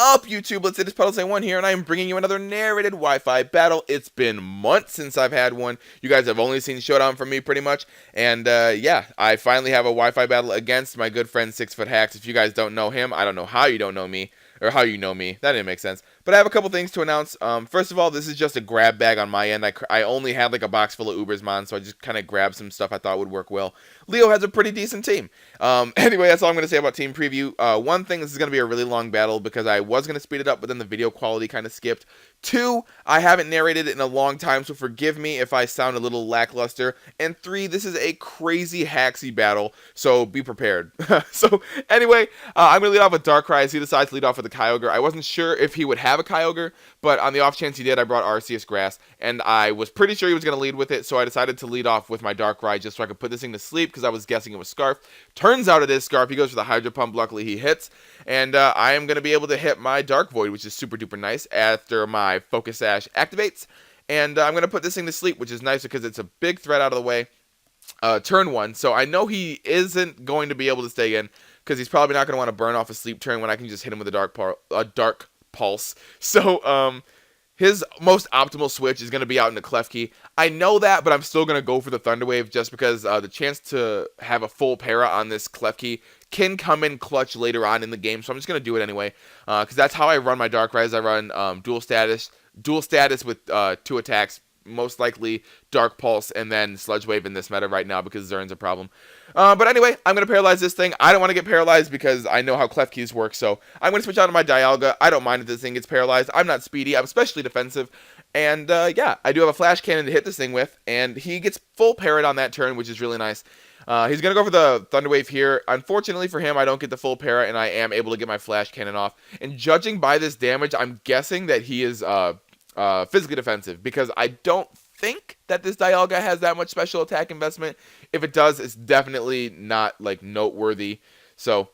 up, Youtubelettes? It is PuddlesA1 here, and I am bringing you another narrated Wi-Fi battle. It's been months since I've had one. You guys have only seen Showdown from me, pretty much. And, yeah, I finally have a Wi-Fi battle against my good friend 6ftHax. If you guys don't know him, I don't know how you don't know me. Or how you know me. That didn't make sense. But I have a couple things to announce. First of all, this is just a grab bag on my end. I only had like a box full of Ubersmon, so I just kind of grabbed some stuff I thought would work well. Leo has a pretty decent team. Anyway, that's all I'm going to say about team preview. One thing, this is going to be a really long battle because I was going to speed it up, but then the video quality kind of skipped. Two, I haven't narrated it in a long time, so forgive me if I sound a little lackluster. And three, this is a crazy haxy battle, so be prepared. So anyway, I'm going to lead off with Darkrai as he decides to lead off with a Kyogre. I wasn't sure if he would have a Kyogre, but on the off chance he did, I brought Arceus Grass, and I was pretty sure he was going to lead with it, so I decided to lead off with my Darkrai just so I could put this thing to sleep because I was guessing it was Scarf. Turns out it is Scarf. He goes for the Hydro Pump. Luckily he hits, and I am going to be able to hit my Dark Void, which is super duper nice after my Focus Sash activates, and I'm going to put this thing to sleep, which is nice because it's a big threat out of the way. Turn one, so I know he isn't going to be able to stay in because he's probably not going to want to burn off a sleep turn when I can just hit him with a dark pulse. So his most optimal switch is going to be out into Klefki. I know that, but I'm still going to go for the Thunder Wave just because the chance to have a full para on this Klefki can come in clutch later on in the game. So I'm just going to do it anyway because that's how I run my Darkrais. I run dual status with 2 attacks. Most likely Dark Pulse and then Sludge Wave in this meta right now because Zern's a problem. But anyway, I'm going to paralyze this thing. I don't want to get paralyzed because I know how Klefkis work, so I'm going to switch out of my Dialga. I don't mind if this thing gets paralyzed. I'm not speedy. I'm especially defensive. And yeah, I do have a Flash Cannon to hit this thing with, and he gets full parried on that turn, which is really nice. He's going to go for the Thunder Wave here. Unfortunately for him, I don't get the full para, and I am able to get my Flash Cannon off. And judging by this damage, I'm guessing that he is physically defensive because I don't think that this Dialga has that much special attack investment. If it does, it's definitely not like noteworthy. So,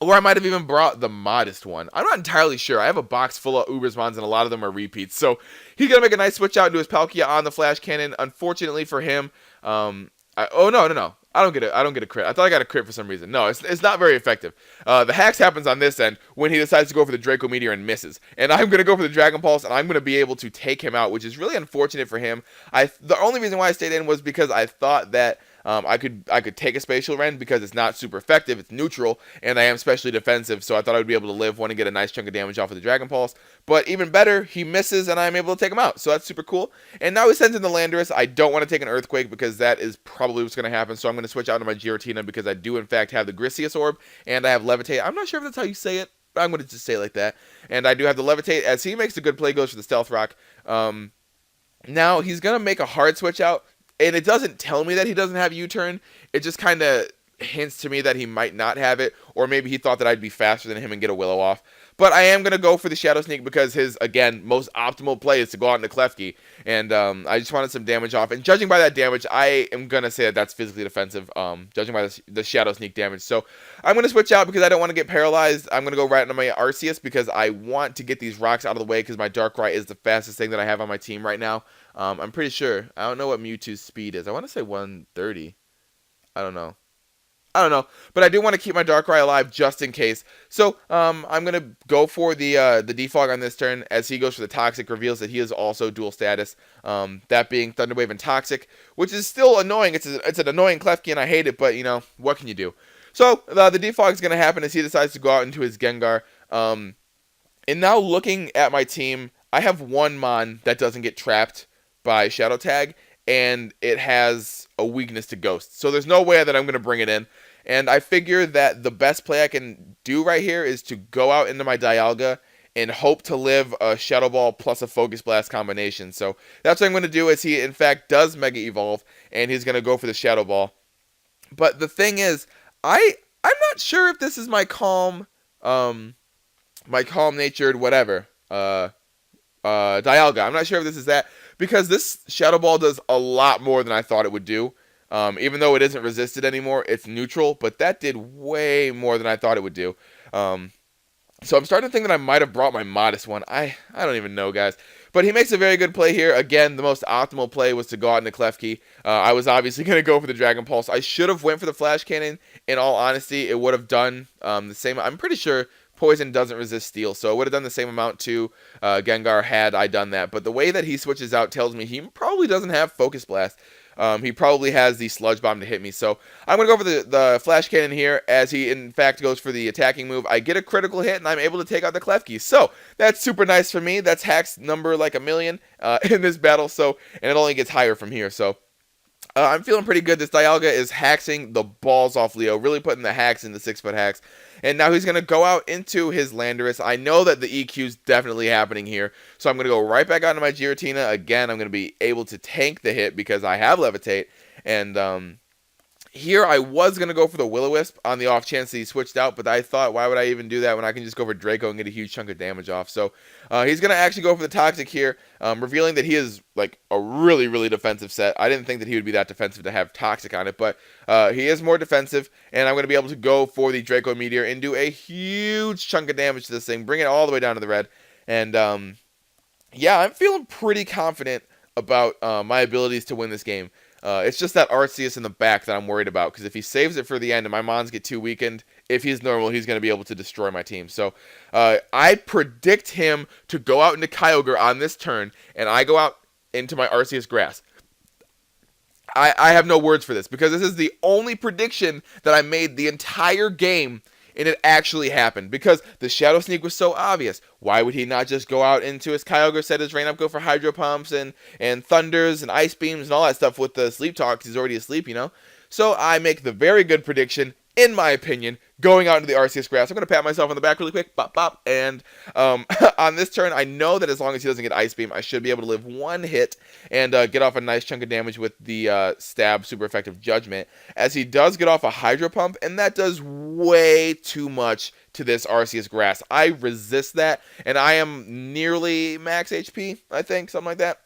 or I might have even brought the modest one. I'm not entirely sure. I have a box full of Ubersmons and a lot of them are repeats. So he's gonna make a nice switch out into his Palkia on the Flash Cannon. Unfortunately for him, oh no. I don't get a crit. I thought I got a crit for some reason. No, it's not very effective. The hacks happens on this end when he decides to go for the Draco Meteor and misses. And I'm going to go for the Dragon Pulse, and I'm going to be able to take him out, which is really unfortunate for him. The only reason why I stayed in was because I thought that I could take a Spatial Rend because it's not super effective, it's neutral, and I am specially defensive, so I thought I would be able to live one and get a nice chunk of damage off of the Dragon Pulse. But even better, he misses and I'm able to take him out, so that's super cool. And now he sends in the Landorus. I don't want to take an Earthquake because that is probably what's going to happen, so I'm going to switch out to my Giratina because I do in fact have the Grisius Orb, and I have Levitate. I'm not sure if that's how you say it, but I'm going to just say it like that. And I do have the Levitate, as he makes a good play, goes for the Stealth Rock. Now he's going to make a hard switch out. And it doesn't tell me that he doesn't have U-turn. It just kind of hints to me that he might not have it. Or maybe he thought that I'd be faster than him and get a Willow off. But I am going to go for the Shadow Sneak because his, again, most optimal play is to go out into Klefki. And I just wanted some damage off. And judging by that damage, I am going to say that that's physically defensive, judging by the Shadow Sneak damage. So I'm going to switch out because I don't want to get paralyzed. I'm going to go right into my Arceus because I want to get these rocks out of the way because my Darkrai is the fastest thing that I have on my team right now. I'm pretty sure. I don't know what Mewtwo's speed is. I want to say 130. I don't know. But I do want to keep my Darkrai alive just in case. So I'm going to go for the Defog on this turn as he goes for the Toxic, reveals that he is also dual status. That being Thunder Wave and Toxic, which is still annoying. It's an annoying Klefki and I hate it, but you know, what can you do? So the Defog is going to happen as he decides to go out into his Gengar. And now looking at my team, I have one Mon that doesn't get trapped by Shadow Tag, and it has a weakness to Ghost. So there's no way that I'm going to bring it in. And I figure that the best play I can do right here is to go out into my Dialga and hope to live a Shadow Ball plus a Focus Blast combination. So that's what I'm going to do as he, in fact, does Mega Evolve, and he's going to go for the Shadow Ball. But the thing is, I'm not sure if this is my calm-natured whatever, Dialga. I'm not sure if this is that, because this Shadow Ball does a lot more than I thought it would do. Even though it isn't resisted anymore, it's neutral, but that did way more than I thought it would do. So I'm starting to think that I might have brought my modest one. I don't even know, guys. But he makes a very good play here. Again, the most optimal play was to go out into Klefki. I was obviously going to go for the Dragon Pulse. I should have went for the Flash Cannon. In all honesty, it would have done the same. I'm pretty sure poison doesn't resist steel, so it would have done the same amount to Gengar had I done that. But the way that he switches out tells me he probably doesn't have Focus Blast. He probably has the Sludge Bomb to hit me. So I'm going to go for the Flash Cannon here as he, in fact, goes for the attacking move. I get a critical hit, and I'm able to take out the Klefki. So that's super nice for me. That's Hax number like a million in this battle. So, and it only gets higher from here. So I'm feeling pretty good. This Dialga is haxing the balls off Leo, really putting the hacks into 6ftHax. And now he's going to go out into his Landorus. I know that the EQ is definitely happening here, so I'm going to go right back onto my Giratina. Again, I'm going to be able to tank the hit because I have Levitate. And here I was going to go for the Will-O-Wisp on the off chance that he switched out, but I thought, why would I even do that when I can just go for Draco and get a huge chunk of damage off? So he's going to actually go for the Toxic here, revealing that he is like a really, really defensive set. I didn't think that he would be that defensive to have Toxic on it, but he is more defensive, and I'm going to be able to go for the Draco Meteor and do a huge chunk of damage to this thing, bring it all the way down to the red. And yeah, I'm feeling pretty confident about my abilities to win this game. It's just that Arceus in the back that I'm worried about, because if he saves it for the end and my Mons get too weakened, if he's normal, he's going to be able to destroy my team. So I predict him to go out into Kyogre on this turn, and I go out into my Arceus Grass. I have no words for this, because this is the only prediction that I made the entire game, and it actually happened, because the Shadow Sneak was so obvious. Why would he not just go out into his Kyogre, set his rain up, go for Hydro Pumps and Thunders and Ice Beams and all that stuff with the Sleep Talk, because he's already asleep, you know? So I make the very good prediction, in my opinion, going out into the Arceus Grass. I'm going to pat myself on the back really quick, bop, bop, and on this turn, I know that as long as he doesn't get Ice Beam, I should be able to live one hit and get off a nice chunk of damage with the Stab Super Effective Judgment, as he does get off a Hydro Pump, and that does way too much to this Arceus Grass. I resist that, and I am nearly max HP, I think, something like that.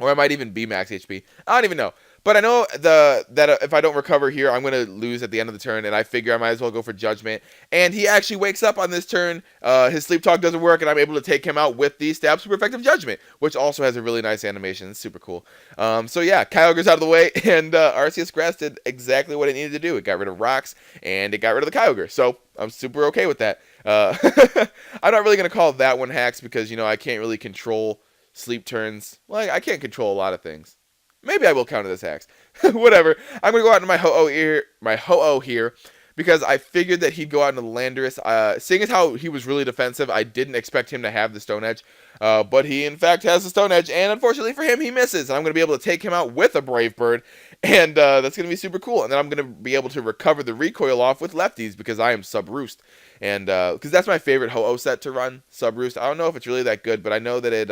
Or I might even be max HP. I don't even know. But I know that if I don't recover here, I'm going to lose at the end of the turn, and I figure I might as well go for Judgment. And he actually wakes up on this turn. His Sleep Talk doesn't work, and I'm able to take him out with the Stab Super Effective Judgment, which also has a really nice animation. It's super cool. So yeah, Kyogre's out of the way, and Arceus Grass did exactly what it needed to do. It got rid of rocks, and it got rid of the Kyogre. So I'm super okay with that. I'm not really going to call that one hacks, because, you know, I can't really control sleep turns. Well, I can't control a lot of things. Maybe I will counter this hacks. Whatever. I'm going to go out into my Ho-Oh here, because I figured that he'd go out into the Landorus. Seeing as how he was really defensive, I didn't expect him to have the Stone Edge. But he, in fact, has the Stone Edge, and unfortunately for him, he misses. And I'm going to be able to take him out with a Brave Bird, and that's going to be super cool. And then I'm going to be able to recover the recoil off with lefties, because I am Sub Roost. And because that's my favorite Ho-Oh set to run, Sub Roost. I don't know if it's really that good, but I know that it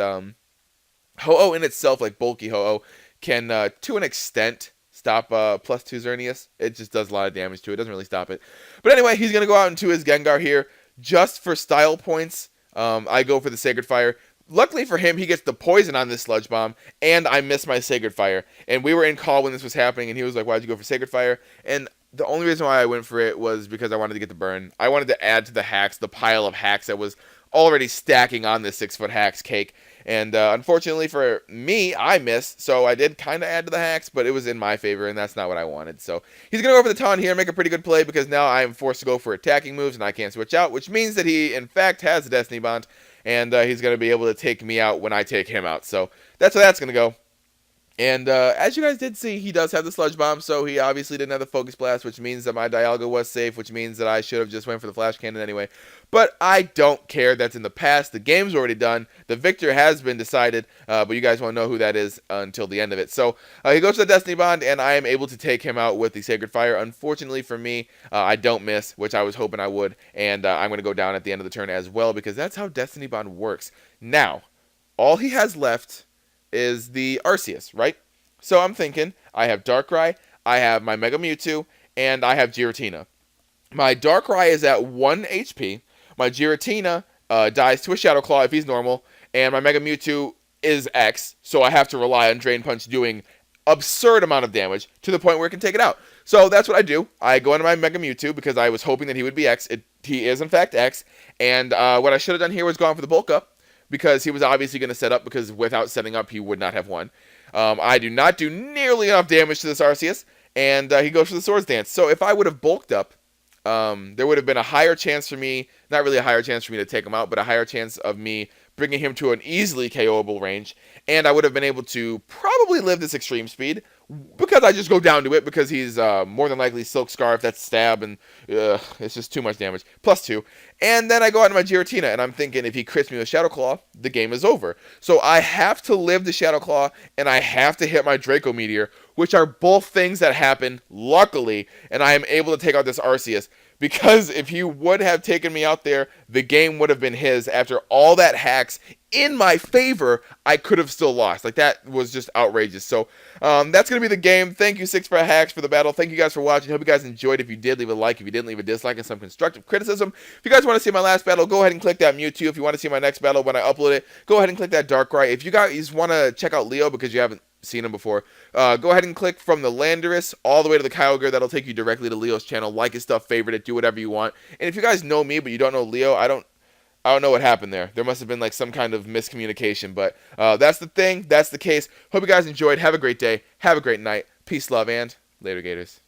Ho-Oh in itself, like bulky Ho-Oh, can, to an extent, stop +2 Xerneas. It just does a lot of damage to it. It doesn't really stop it. But anyway, he's going to go out into his Gengar here. Just for style points, I go for the Sacred Fire. Luckily for him, he gets the poison on this Sludge Bomb, and I miss my Sacred Fire. And we were in call when this was happening, and he was like, why'd you go for Sacred Fire? And the only reason why I went for it was because I wanted to get the burn. I wanted to add to the hacks, the pile of hacks that was already stacking on this 6ftHax cake. And unfortunately for me, I missed, so I did kind of add to the hacks, but it was in my favor, and that's not what I wanted. So he's going to go for the taunt here and make a pretty good play, because now I am forced to go for attacking moves, and I can't switch out, which means that he, in fact, has a Destiny Bond, and he's going to be able to take me out when I take him out. So that's how that's going to go. And as you guys did see, he does have the Sludge Bomb, so he obviously didn't have the Focus Blast, which means that my Dialga was safe, which means that I should have just went for the Flash Cannon anyway. But I don't care. That's in the past. The game's already done. The victor has been decided, but you guys won't know who that is until the end of it. So he goes to the Destiny Bond, and I am able to take him out with the Sacred Fire. Unfortunately for me, I don't miss, which I was hoping I would, and I'm going to go down at the end of the turn as well, because that's how Destiny Bond works. Now, all he has left is the Arceus, right? So I'm thinking, I have Darkrai, I have my Mega Mewtwo, and I have Giratina. My Darkrai is at 1 HP, my Giratina dies to a Shadow Claw if he's normal, and my Mega Mewtwo is X, so I have to rely on Drain Punch doing absurd amount of damage to the point where it can take it out. So that's what I do. I go into my Mega Mewtwo because I was hoping that he would be X. He is in fact X, and what I should have done here was gone for the Bulk Up, because he was obviously going to set up, because without setting up, he would not have won. I do not do nearly enough damage to this Arceus, and he goes for the Swords Dance. So if I would have bulked up, there would have been a higher chance for me Not really a higher chance for me to take him out, but a higher chance of me bringing him to an easily KOable range, and I would have been able to probably live this extreme speed because I just go down to it because he's more than likely Silk Scarf, that's stab, and it's just too much damage. +2. And then I go out into my Giratina, and I'm thinking if he crits me with Shadow Claw, the game is over. So I have to live the Shadow Claw, and I have to hit my Draco Meteor, which are both things that happen, luckily, and I am able to take out this Arceus. Because if he would have taken me out there, the game would have been his. After all that hacks in my favor, I could have still lost. Like, that was just outrageous. So, that's going to be the game. Thank you, 6ftHax, for the battle. Thank you guys for watching. Hope you guys enjoyed. If you did, leave a like. If you didn't, leave a dislike and some constructive criticism. If you guys want to see my last battle, go ahead and click that Mewtwo. If you want to see my next battle when I upload it, go ahead and click that Darkrai. If you guys want to check out Leo because you haven't seen him before, go ahead and click from the Landorus all the way to the Kyogre. That'll take you directly to Leo's channel. Like his stuff, favorite it, do whatever you want. And if you guys know me but you don't know Leo, I don't know what happened there. There must have been like some kind of miscommunication, but that's the thing. That's the case. Hope you guys enjoyed. Have a great day. Have a great night. Peace, love, and later, Gators.